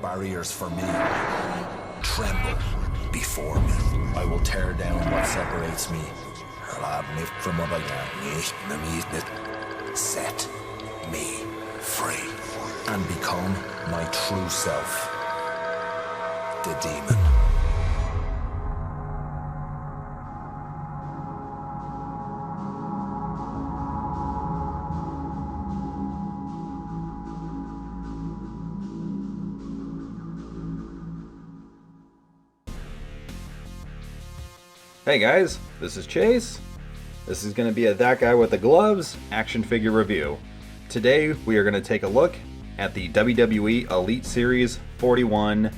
barriers for me. Tremble before me. I will tear down what separates me. From what I am. Set me free and become my true self, the demon. Hey guys, this is Chase. This is going to be a That Guy with the Gloves action figure review. Today we are going to take a look at the WWE Elite Series 41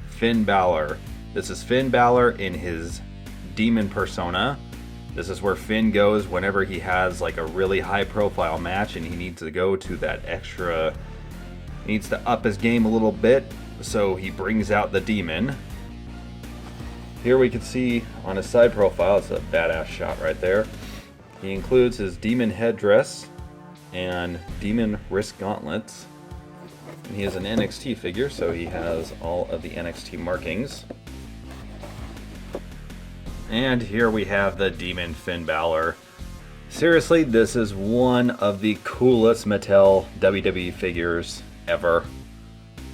Finn Balor. This is Finn Balor in his demon persona. This is where Finn goes whenever he has like a really high profile match and he needs to go to that extra, he needs to up his game a little bit, so he brings out the demon. Here we can see on his side profile, it's a badass shot right there. He includes his Demon Headdress and Demon Wrist Gauntlets. And he is an NXT figure, so he has all of the NXT markings. And here we have the Demon Finn Balor. Seriously, this is one of the coolest Mattel WWE figures ever.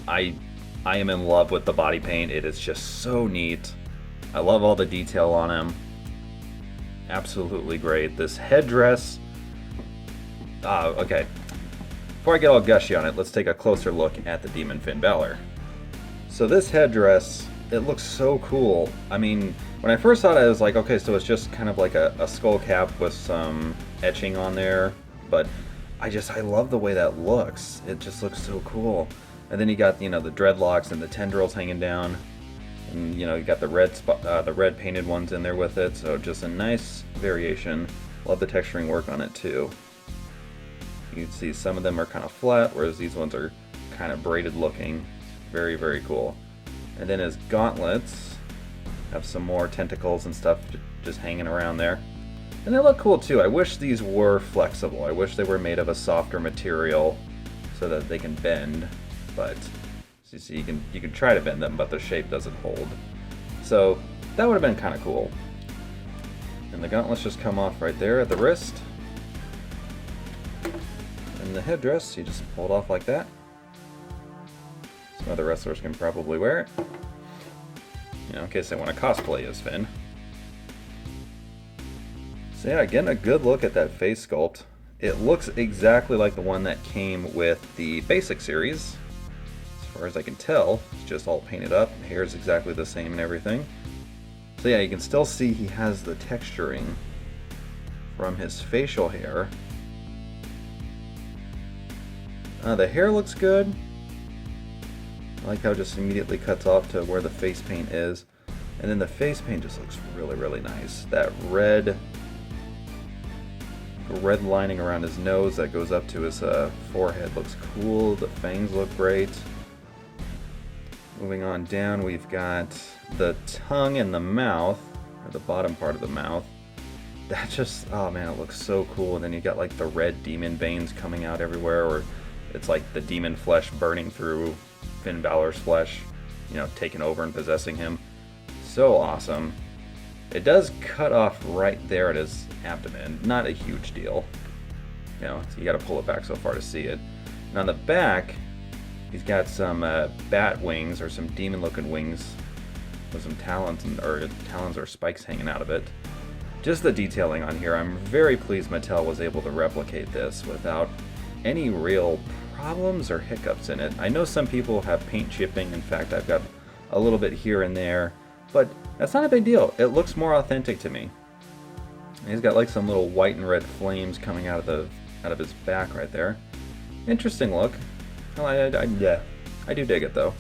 I am in love with the body paint. It is just so neat. I love all the detail on him. Absolutely great. This headdress. Okay. Before I get all gushy on it, let's take a closer look at the Demon Finn Balor. So this headdress, it looks so cool. I mean, when I first saw it, I was like, okay, so it's just kind of like a skull cap with some etching on there. But I love the way that looks. It just looks so cool. And then you got, the dreadlocks and the tendrils hanging down. And you got the red painted ones in there with it, so just a nice variation. Love the texturing work on it too. You can see some of them are kind of flat, whereas these ones are kind of braided looking. Very, very cool. And then his gauntlets have some more tentacles and stuff just hanging around there. And they look cool too. I wish these were flexible. I wish they were made of a softer material so that they can bend, but you see, you can try to bend them, but the shape doesn't hold. So that would have been kind of cool. And the gauntlets just come off right there at the wrist. And the headdress, you just pull it off like that. Some other wrestlers can probably wear it, in case they want to cosplay as Finn. So yeah, getting a good look at that face sculpt. It looks exactly like the one that came with the basic series. As far as I can tell, it's just all painted up. Hair is exactly the same and everything. So yeah, you can still see he has the texturing from his facial hair. The hair looks good. I like how it just immediately cuts off to where the face paint is. And then the face paint just looks really, really nice. That red lining around his nose that goes up to his forehead looks cool. The fangs look great. Moving on down, we've got the tongue and the mouth, or the bottom part of the mouth. That just, oh man, it looks so cool. And then you got like the red demon veins coming out everywhere, or it's like the demon flesh burning through Finn Balor's flesh, taking over and possessing him. So awesome. It does cut off right there at his abdomen. Not a huge deal. So you gotta pull it back so far to see it. And on the back, he's got some bat wings, or some demon-looking wings with some talons or spikes hanging out of it. Just the detailing on here, I'm very pleased Mattel was able to replicate this without any real problems or hiccups in it. I know some people have paint chipping. In fact, I've got a little bit here and there, but that's not a big deal. It looks more authentic to me. He's got like some little white and red flames coming out of his back right there. Interesting look. I do dig it though.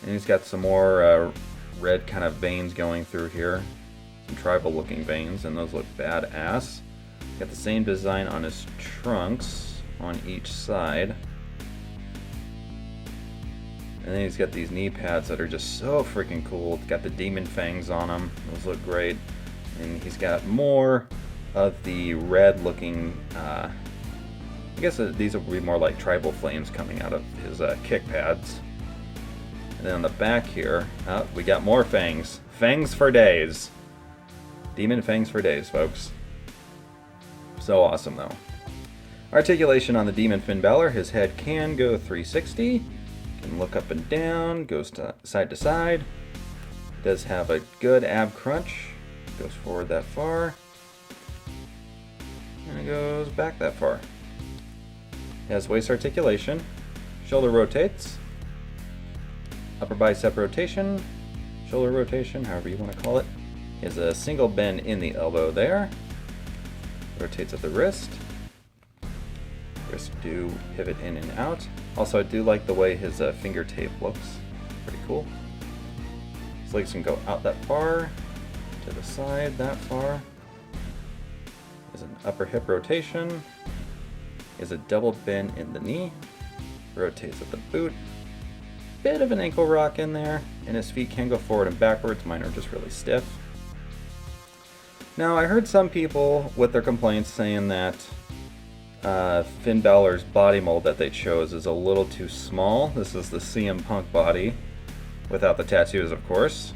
And he's got some more red kind of veins going through here. Some tribal looking veins, and those look badass. Got the same design on his trunks on each side. And then he's got these knee pads that are just so freaking cool. It's got the demon fangs on them. Those look great. And he's got more of the red looking, I guess these will be more like tribal flames coming out of his kick pads. And then on the back here, we got more fangs. Fangs for days. Demon fangs for days, folks. So awesome, though. Articulation on the Demon Finn Balor. His head can go 360. Can look up and down. Goes to side. Does have a good ab crunch. Goes forward that far. And it goes back that far. He has waist articulation. Shoulder rotates. Upper bicep rotation. Shoulder rotation, however you want to call it. He has a single bend in the elbow there. Rotates at the wrist. Wrists do pivot in and out. Also, I do like the way his finger tape looks. Pretty cool. His legs can go out that far, to the side that far. There's an upper hip rotation. Is a double bend in the knee. Rotates at the boot. Bit of an ankle rock in there, and his feet can go forward and backwards. Mine are just really stiff. Now, I heard some people with their complaints saying that Finn Balor's body mold that they chose is a little too small. This is the CM Punk body, without the tattoos, of course.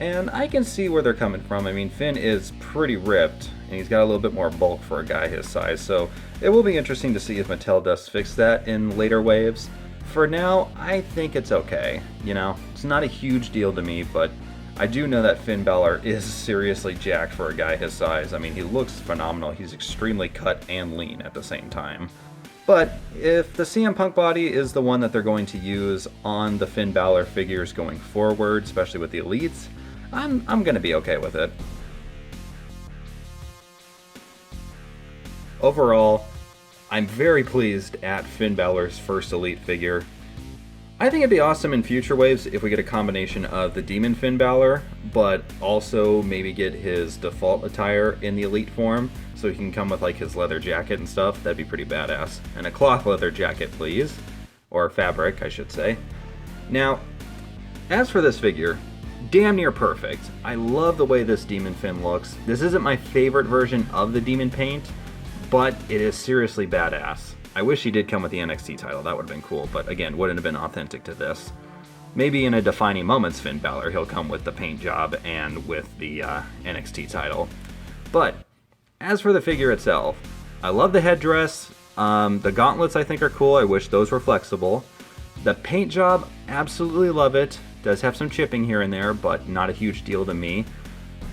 And I can see where they're coming from. I mean, Finn is pretty ripped, and he's got a little bit more bulk for a guy his size, so it will be interesting to see if Mattel does fix that in later waves. For now, I think it's okay. You know, it's not a huge deal to me, but I do know that Finn Balor is seriously jacked for a guy his size. I mean, he looks phenomenal. He's extremely cut and lean at the same time. But if the CM Punk body is the one that they're going to use on the Finn Balor figures going forward, especially with the elites, I'm going to be okay with it. Overall, I'm very pleased at Finn Balor's first elite figure. I think it'd be awesome in future waves if we get a combination of the Demon Finn Balor, but also maybe get his default attire in the elite form, so he can come with like his leather jacket and stuff. That'd be pretty badass. And a cloth leather jacket, please. Or fabric, I should say. Now, as for this figure, damn near perfect. I love the way this Demon Finn looks. This isn't my favorite version of the Demon paint, but it is seriously badass. I wish he did come with the NXT title, that would have been cool, but again, wouldn't have been authentic to this. Maybe in a defining moments Finn Balor, he'll come with the paint job and with the NXT title. But, as for the figure itself, I love the headdress. The gauntlets I think are cool, I wish those were flexible. The paint job, absolutely love it. Does have some chipping here and there, but not a huge deal to me.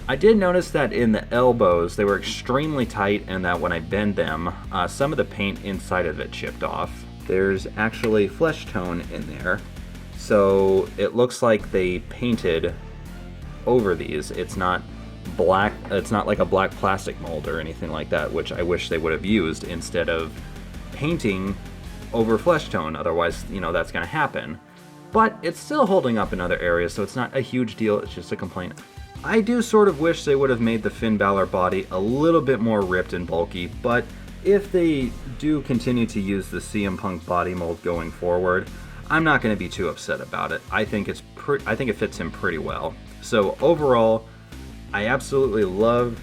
I did notice that in the elbows, they were extremely tight, and that when I bend them, some of the paint inside of it chipped off. There's actually flesh tone in there, so it looks like they painted over these. It's not black, it's not like a black plastic mold or anything like that, which I wish they would have used instead of painting over flesh tone, otherwise, you know, that's gonna happen. But it's still holding up in other areas, so it's not a huge deal, it's just a complaint. I do sort of wish they would have made the Finn Balor body a little bit more ripped and bulky, but if they do continue to use the CM Punk body mold going forward, I'm not going to be too upset about it. I think it fits him pretty well. So overall, I absolutely love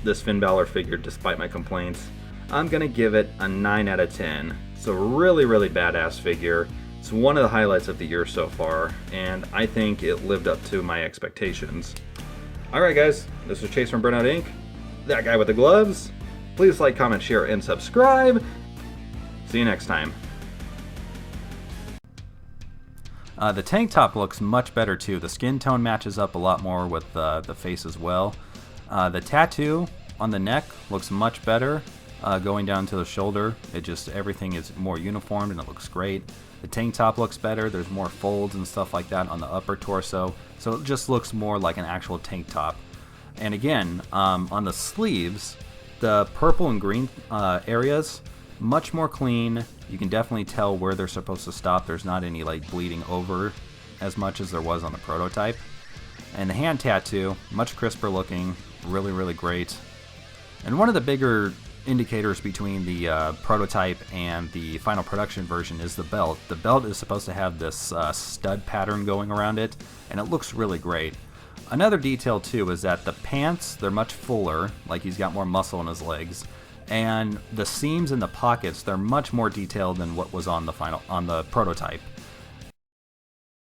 this Finn Balor figure despite my complaints. I'm going to give it a 9 out of 10. It's a really, really badass figure. It's one of the highlights of the year so far, and I think it lived up to my expectations. Alright guys, this is Chase from BurnoutInc, that guy with the gloves. Please like, comment, share, and subscribe. See you next time. The tank top looks much better too. The skin tone matches up a lot more with the face as well. The tattoo on the neck looks much better going down to the shoulder. Everything is more uniformed and it looks great. The tank top looks better. There's more folds and stuff like that on the upper torso. So it just looks more like an actual tank top. And again, on the sleeves, the purple and green areas, much more clean. You can definitely tell where they're supposed to stop. There's not any like bleeding over as much as there was on the prototype. And the hand tattoo, much crisper looking, really, really great. And one of the bigger indicators between the prototype and the final production version is the belt. The belt is supposed to have this stud pattern going around it, and it looks really great. Another detail too is that the pants, they're much fuller, like he's got more muscle in his legs, and the seams in the pockets, they're much more detailed than what was on the prototype.